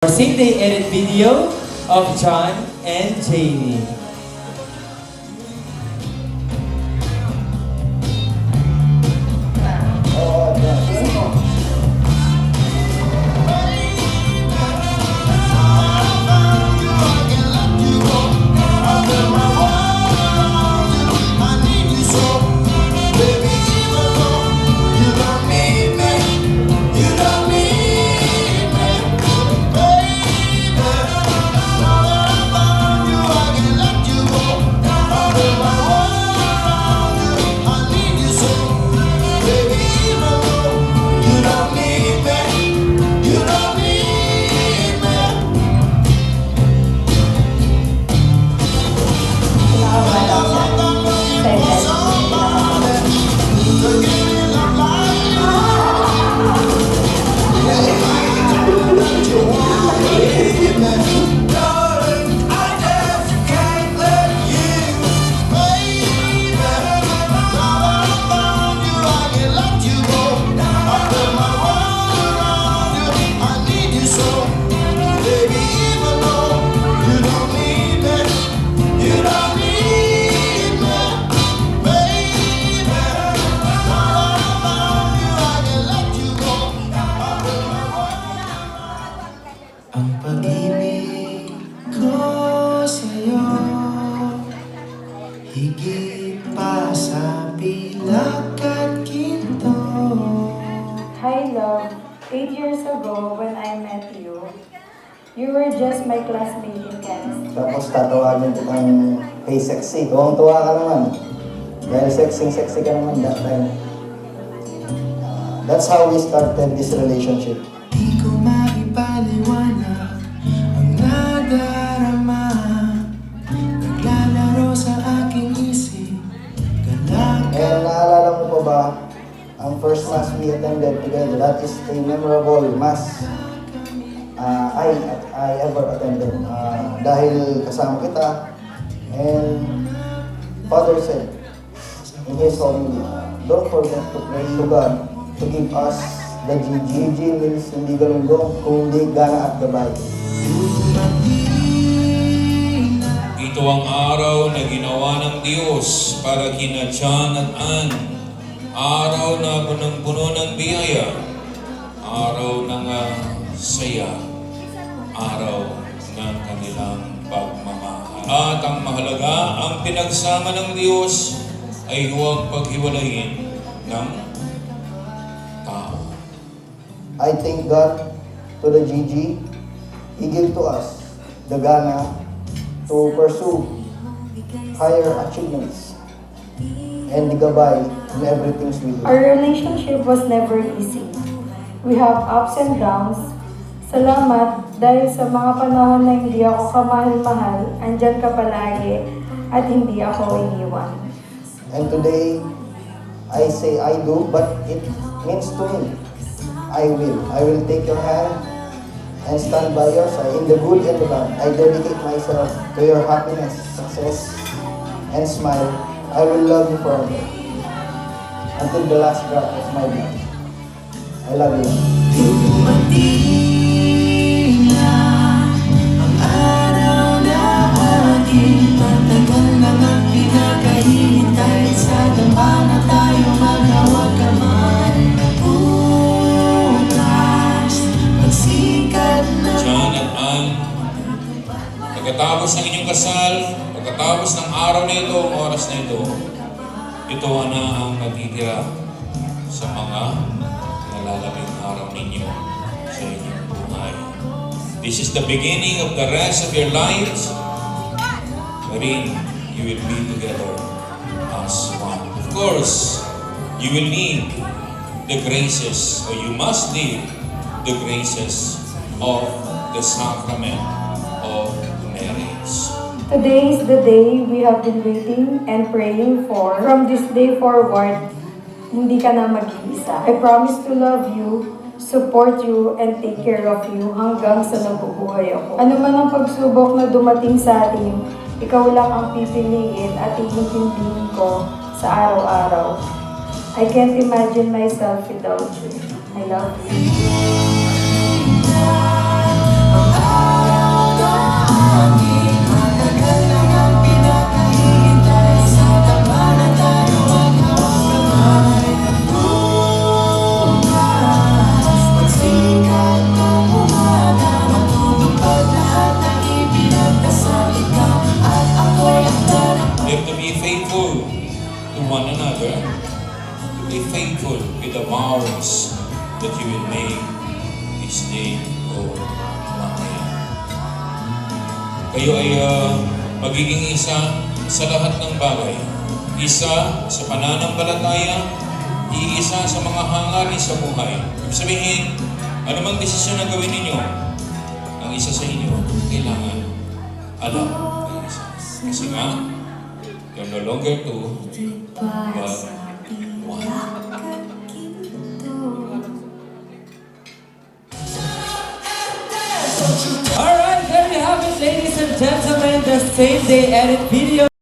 Same day edit video of John and Jamie. Ang pag-ibig ko sa'yo higit pa sa pilak at ginto. Hi, love. 8 years ago, when I met you, you were just my classmate in chemistry. Tapos tatawagin kitang, hey sexy, tuwang-tuwa ka naman. Dahil sexy ka naman that time. That's how we started this relationship. Di ko maipaliwanag ang nadarama. Naglalaro sa aking isip. And naalala mo pa ba, ang first mass we attended together, that is a memorable mass I ever attended. Dahil kasama kita, and Father said in His homily, don't forget to pray to God to give us the GG. GG means hindi galunggong, kundi gana at gabay. Ito ang araw na ginawa ng Diyos para kina John at Ann. Araw na punong-puno ng biyaya. Araw ng saya. Araw ng kanilang pagmamahal. At ang mahalaga, ang pinagsama ng Diyos ay huwag paghiwalayin ng tao. I thank God to the GG. He gave to us the gana to pursue higher achievements and the gabay in everything we do. Our relationship was never easy. We have ups and downs. Salamat dahil sa mga panahon na hindi ako kamahal-mahal, andyan ka palagi at hindi ako iniwan. And today, I say I do, but it means to me, I will. I will take your hand and stand by your side in the good and the bad. I dedicate myself to your happiness, success, and smile. I will love you forever until the last drop of my blood. I love you. Dumating na ang araw na aking matagal na nga pinakahihintay. Sa damba na tayo maghawag kamay. Bukas, magsikat na. John at Ann, pagkatapos ng inyong kasal, pagkatapos ng araw na ito, ang oras na ito, ito na ang natitira sa mga nalalabing araw ninyo sa inyong buhay. This is the beginning of the rest of your lives, wherein you will be together as one. Of course, you will need the graces, or you must need the graces of the sacrament of marriage. Today is the day we have been waiting and praying for. From this day forward, hindi ka na mag-iisa. I promise to love you, support you, and take care of you hanggang sa nabubuhay ako. Ano man ang pagsubok na dumating sa atin, ikaw lang ang pipiliin at iintindihin ko sa araw-araw. I can't imagine myself without you. I love you. hours that you will make this day o mamaya. Kayo ay magiging isa sa lahat ng bagay. Isa sa pananampalataya, iisa sa mga hangarin sa buhay. Ibig sabihin, anumang desisyon na gawin ninyo, ang isa sa inyo, kailangan alam ang isa. Kasi nga, you're no longer two, but one. Alright, there you have it, ladies and gentlemen, the same day edit video.